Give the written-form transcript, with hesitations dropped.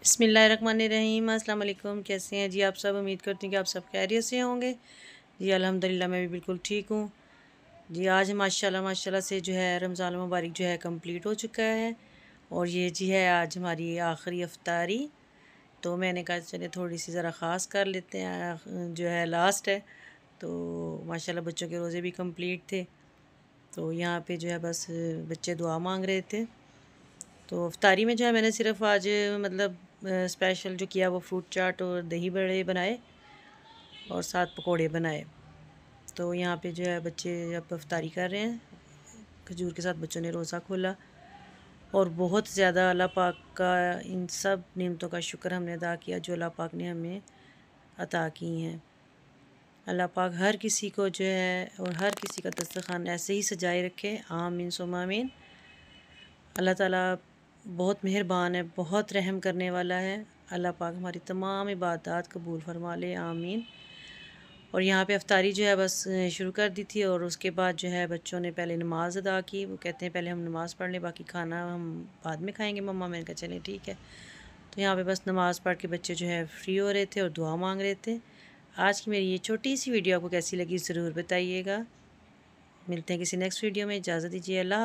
बिस्मिल्लाहिर्रहमानिर्रहीम। अस्सलाम वालेकुम। कैसे हैं जी आप सब? उम्मीद करती हूँ कि आप सब खैरियत से होंगे। जी अल्हम्दुलिल्लाह मैं भी बिल्कुल ठीक हूँ। जी आज माशाल्लाह माशाल्लाह से जो है रमज़ान मुबारक जो है कंप्लीट हो चुका है और ये जी है आज हमारी आखिरी अफ्तारी। तो मैंने कहा चले थोड़ी सी ज़रा ख़ास कर लेते हैं, जो है लास्ट है। तो माशाल्लाह बच्चों के रोज़े भी कंप्लीट थे। तो यहाँ पे जो है बस बच्चे दुआ मांग रहे थे। तो अफ्तारी में जो है मैंने सिर्फ आज मतलब स्पेशल जो किया वो फ्रूट चाट और दही बड़े बनाए और साथ पकोड़े बनाए। तो यहाँ पे जो है बच्चे अब अफ्तारी कर रहे हैं। खजूर के साथ बच्चों ने रोज़ा खोला और बहुत ज़्यादा अल्लाह पाक का इन सब नेमतों का शुक्र हमने अदा किया जो अल्लाह पाक ने हमें अता की हैं। अल्लाह पाक हर किसी को जो है और हर किसी का दस्तरखान ऐसे ही सजाए रखे, आमीन सुम्मा आमीन। अल्लाह ताला बहुत मेहरबान है, बहुत रहम करने वाला है। अल्लाह पाक हमारी तमाम इबादत कबूल फरमा ले, आमीन। और यहाँ पे अफ्तारी जो है बस शुरू कर दी थी और उसके बाद जो है बच्चों ने पहले नमाज़ अदा की। वो कहते हैं पहले हम नमाज़ पढ़ लें, बाकी खाना हम बाद में खाएंगे मम्मा। मैंने कहा चलें ठीक है। तो यहाँ पे बस नमाज़ पढ़ के बच्चे जो है फ्री हो रहे थे और दुआ मांग रहे थे। आज की मेरी ये छोटी सी वीडियो आपको कैसी लगी ज़रूर बताइएगा। मिलते हैं किसी नेक्स्ट वीडियो में। इजाज़त दीजिए। अल्लाह।